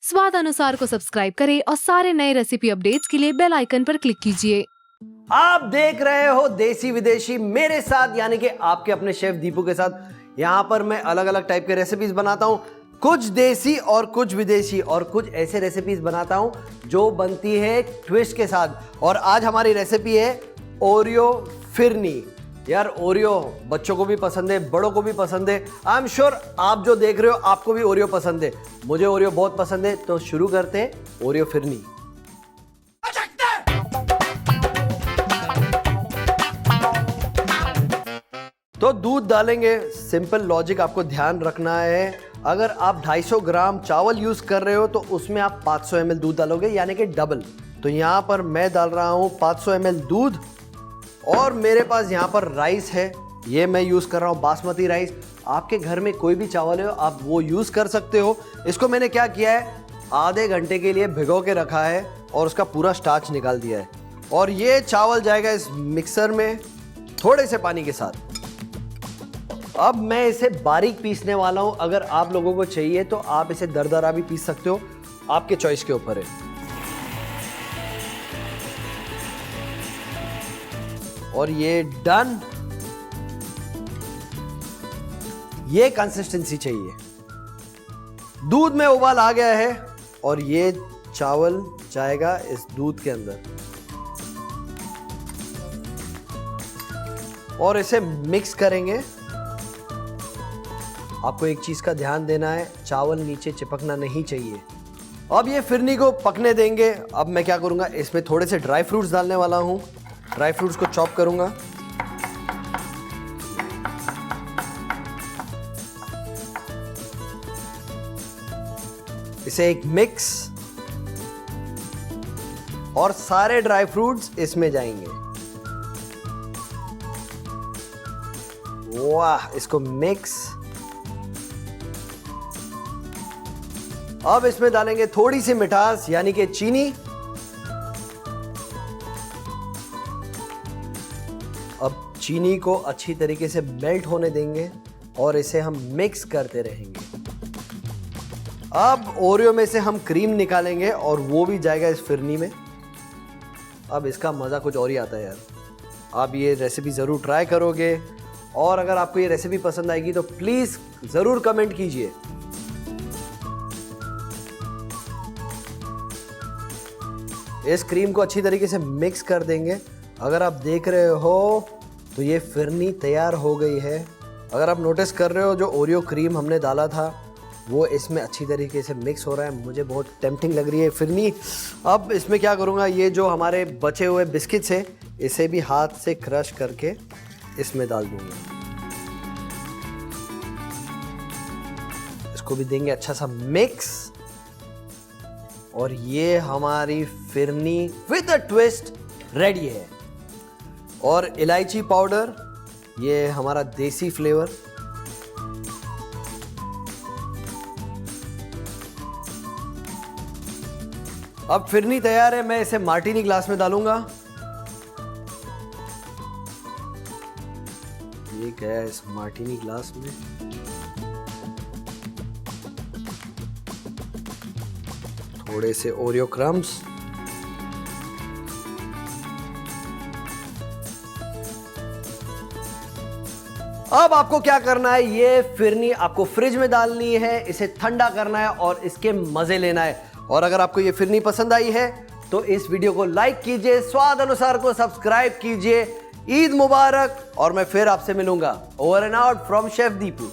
स्वाद अनुसार को सब्सक्राइब करें और सारे नए रेसिपी अपडेट्स के लिए बेल आइकन पर क्लिक कीजिए। आप देख रहे हो देसी विदेशी मेरे साथ, यानी कि आपके अपने शेफ दीपू के साथ। यहां पर मैं अलग अलग टाइप के रेसिपीज बनाता हूं, कुछ देसी और कुछ विदेशी, और कुछ ऐसे रेसिपीज बनाता हूं जो बनती है ट्विस्ट के साथ। और आज हमारी रेसिपी है ओरियो फिरनी। यार ओरियो बच्चों को भी पसंद है, बड़ों को भी पसंद है। आई एम श्योर आप जो देख रहे हो आपको भी ओरियो पसंद है। मुझे ओरियो बहुत पसंद है, तो शुरू करते हैं ओरियो फिरनी। तो दूध डालेंगे, सिंपल लॉजिक आपको ध्यान रखना है। अगर आप 250 ग्राम चावल यूज कर रहे हो तो उसमें आप 500 ml दूध डालोगे, यानी कि डबल। तो यहां पर मैं डाल रहा हूं 500 ml दूध, और मेरे पास यहां पर राइस है। ये मैं यूज कर रहा हूं बासमती राइस। आपके घर में कोई भी चावल है आप वो यूज कर सकते हो। इसको मैंने क्या किया है, आधे घंटे के लिए भिगो के रखा है और उसका पूरा स्टार्च निकाल दिया है। और ये चावल जाएगा इस मिक्सर में थोड़े से पानी के साथ। अब मैं इसे बारीक पीसने वाला हूं। अगर आप लोगों को चाहिए तो आप इसे दरदरा भी पीस सकते हो, आपके चॉइस के ऊपर है। और ये डन, ये कंसिस्टेंसी चाहिए। दूध में उबाल आ गया है और ये चावल जाएगा इस दूध के अंदर और इसे मिक्स करेंगे। आपको एक चीज का ध्यान देना है, चावल नीचे चिपकना नहीं चाहिए। अब ये फिरनी को पकने देंगे। अब मैं क्या करूंगा, इसमें थोड़े से ड्राई फ्रूट्स डालने वाला हूं। ड्राई फ्रूट्स को चॉप करूंगा। इसे एक मिक्स, और सारे ड्राई फ्रूट्स इसमें जाएंगे। वाह, इसको मिक्स। अब इसमें डालेंगे थोड़ी सी मिठास, यानी कि चीनी। अब चीनी को अच्छी तरीके से मेल्ट होने देंगे और इसे हम मिक्स करते रहेंगे। अब ओरियो में से हम क्रीम निकालेंगे और वो भी जाएगा इस फिरनी में। अब इसका मज़ा कुछ और ही आता है यार। आप ये रेसिपी ज़रूर ट्राई करोगे, और अगर आपको ये रेसिपी पसंद आएगी तो प्लीज़ ज़रूर कमेंट कीजिए। इस क्रीम को अच्छी तरीके से मिक्स कर देंगे। अगर आप देख रहे हो तो ये फिरनी तैयार हो गई है। अगर आप नोटिस कर रहे हो जो ओरियो क्रीम हमने डाला था वो इसमें अच्छी तरीके से मिक्स हो रहा है। मुझे बहुत टेम्पटिंग लग रही है फिरनी। अब इसमें क्या करूँगा, ये जो हमारे बचे हुए बिस्किट्स हैं इसे भी हाथ से क्रश करके इसमें डाल दूँगा। इसको भी देंगे अच्छा सा मिक्स, और ये हमारी phirni with a twist ready है। और इलायची पाउडर, ये हमारा देसी फ्लेवर। अब फिरनी तैयार है। मैं इसे मार्टिनी ग्लास में डालूंगा। ये गया इस मार्टिनी ग्लास में। थोड़े से ओरियो क्रम्स, अब आपको क्या करना है, ये फिरनी आपको फ्रिज में डालनी है, इसे ठंडा करना है और इसके मजे लेना है। और अगर आपको ये फिरनी पसंद आई है तो इस वीडियो को लाइक कीजिए, स्वाद अनुसार को सब्सक्राइब कीजिए। ईद मुबारक, और मैं फिर आपसे मिलूंगा। Over and out from chef Deepu.